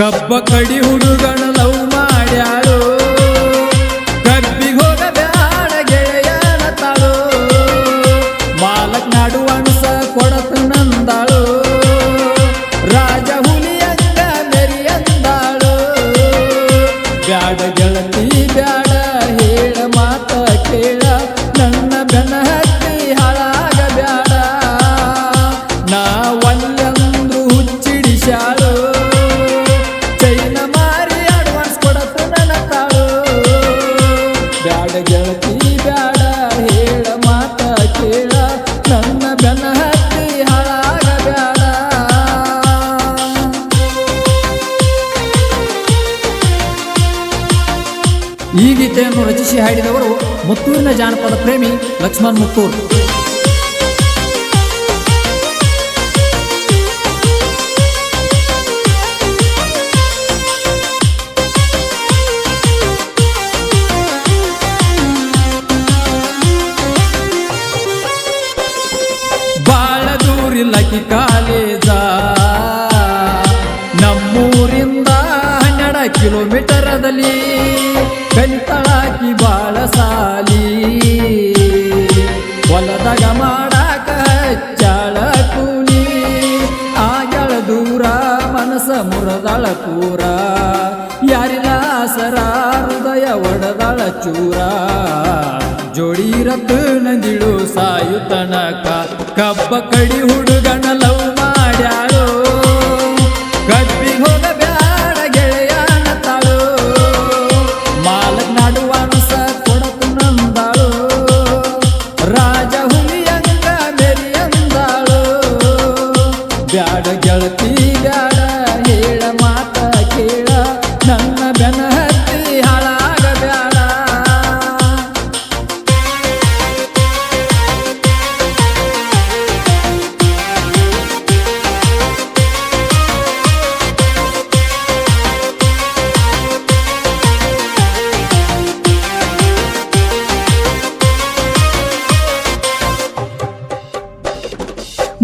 ಕಬ್ಬ ಕಡಿ ಹುಡುಗನ ಲವ್ ಮಾಡ್ಯಾಳು ಕಬ್ಬಿಗೆ ಹೋಗಬ್ಯಾಡ ಗೆಳೆಯನ ತಾಳು ಮಾಲಕ್ ನಾಡು ಅಣಸ ಕೊಡತ ನಂದಾಳು ರಾಜ ಹುಲಿಯಂಗ ಮೆರಿಯಂದಾಳು ಬ್ಯಾಡ ಗೆಳತಿ ಬ್ಯಾಡ ಹೇಳ ಮಾತ ಕೇಳ ನನ್ನ ಬೆನ್ನ ಹತ್ತಿ ಹಾಳಾಗ ಬ್ಯಾಡ ನಾ ಒಲ್ಲಂದ್ರು ಹುಚ್ಚಿಡಿಸ್ಯಾಳು ಚೈನ ಮಾರಿ ಅಡ್ವಾನ್ಸ್ ಕೊಡತ ನನ್ನ ತಾಳು ಬ್ಯಾಡ ಗೆಳತಿ ಬ್ಯಾಡ ಹೇಳ ಮಾತ ಕೇಳ ನನ್ನ ಬೆನ್ನ ಹತ್ತಿ ಹಾಳಾಗ ಬ್ಯಾಡ. ಈ ಗೀತೆಯನ್ನು ರಚಿಸಿ ಹಾಡಿದವರು ಮುತ್ತೂರಿನ ಜಾನಪದ ಪ್ರೇಮಿ ಲಕ್ಷ್ಮಣ್ ಮುತ್ತೂರ್. ಬಾಳ ದೂರಿಲ್ಲಕಿ ಕಾಲೇಜ ನಮ್ಮೂರಿಂದ 12 ಕಿಲೋಮೀಟರದಲ್ಲಿ ಕಲಿತಳಾಕಿ ಬಾಳ ಸಾಲಿ ಹೊಲದಾಗ ಮಾಡಾಕ ಹಚ್ಚಾಳ ಕೂಲಿ ಆಗ್ಯಾಳ ದೂರ ಮನಸ ಮುರದಾಳ ಪೂರ ಯಾರಿಲ್ಲ ಸರ ಹೃದಯ ಒಡದಾಳ ಚೂರ ಜೋಡಿ ರತ್ತು ನಂದಿಳು ಸಾಯು ತನಕ ಕಬ್ಬ ಕಡಿ ಹುಡುಗನ ಲವ್ ಮಾಡ್ಯಾಳು ಕಬ್ಬಿಗೆ ಹೋಗಬ್ಯಾಡ ಗೆಳೆಯನ ತಾಳು ಮಾಲಕ್ ನಾಡು ಅಣಸ ಕೊಡತು ನಂದಾಳು ರಾಜ ಹುಲಿಯಂಗ ಮೆರಿಯಂದಾಳು ಬ್ಯಾಡ ಗೆಳತಿ ಬ್ಯಾಡ ಹೇಳ ಮಾತ ಕೇಳ ನನ್ನ ಬೆನ್ನ ಹತ್ತಿ ಹಾಳಾಗ ಬ್ಯಾಡ.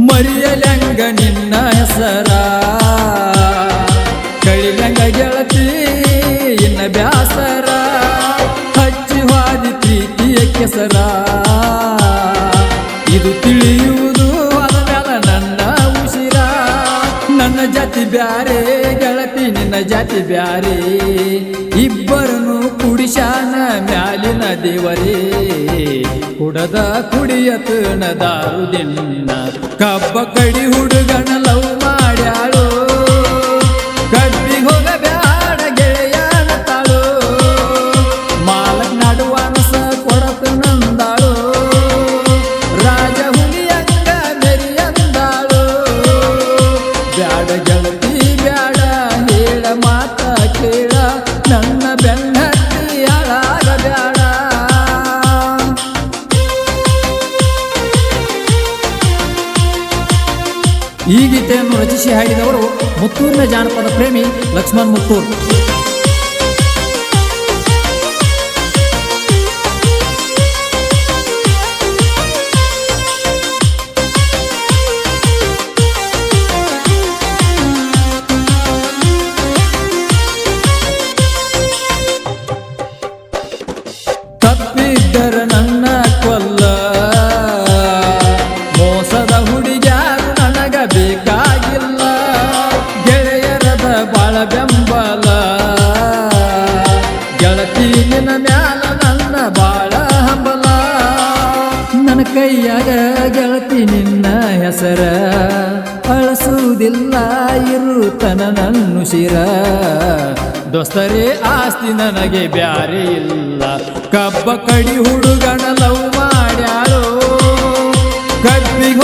ಮರಿಯಲಂಗ ನಿನ್ನ ಹೆಸರ ಕಳಿಲಂಗ ಗೆಳತಿ ಇನ್ನ ಬ್ಯಾಸರ ಹಚ್ಚಿ ಹಾದಿ ಪ್ರೀತಿಯ ಕೆಸರ ಇದು ತಿಳಿಯುವುದು ಅದಲ್ಲ ನನ್ನ ಉಸಿರ ನನ್ನ ಜಾತಿ ಬ್ಯಾರೆ ಗೆಳತಿ ನಿನ್ನ ಜಾತಿ ಬ್ಯಾರೆ ಇಬ್ಬರನ್ನು ಕುಡಿಶಾನ ಮ್ಯಾಲಿನ ದೇವರೇ ಕುಡದ ಕುಡಿಯತನ ದಾರು ದಿನ್ನ ಕಬ್ಬ ಕಡಿ ಹುಡುಗನ ಲವ್ ಮಾಡ್ಯಾಳು ಕಬ್ಬಿಗೆ ಹೋಗಬ್ಯಾಡ ಗೆಳೆಯನ ತಾಳು ಮಾಲಕ್ ನಾಡು ಅಣಸ ಕೊಡತ ನಂದಾಳು ರಾಜ ಹುಲಿಯಂಗ ಮೆರಿಯಂದಾಳು ಬ್ಯಾಡ ಗೆಳತಿ ಬ್ಯಾಡ ಹೇಳ ಮಾತ ಕೇಳ ನನ್ನ ಬೆನ್ನ ಹತ್ತಿ ಹಾಳಾಗ ಬ್ಯಾಡ. ಈ ಗೀತೆಯನ್ನು ರಚಿಸಿ ಹಾಡಿದವರು ಮುತ್ತೂರಿನ ಜಾನಪದ ಪ್ರೇಮಿ ಲಕ್ಷ್ಮಣ್ ಮುತ್ತೂರ್. ತಪ್ಪಿದ್ದರ ನನ್ನ ಕೊಲ್ಲ ಮೋಸದ ಹುಡುಗ್ಯಾರು ನನಗ ಬೇಕಾಗಿಲ್ಲ ಗೆಳೆಯರದ ಬಾಳ ಬೆಂಬಲ ಗೆಳತಿ ನಿನ್ನ ಮ್ಯಾಲ ನನ್ನ ಬಾಳ ಹಂಬಲ ನನ್ನ ಕೈಯಾಗ ಗೆಳತಿ ನಿನ್ನ ಹೆಸರ ಅಳಸುವುದಿಲ್ಲ ಇರುತನ ನನ್ನು ಶಿರ ದೋಸ್ತರೇ ಆಸ್ತಿ ನನಗೆ ಬ್ಯಾರೆ ಇಲ್ಲ ಕಬ್ಬ ಕಡಿ ಹುಡುಗನ ಲವ್ ಮಾಡ್ಯಾಳು ಕಬ್ಬಿಗೆ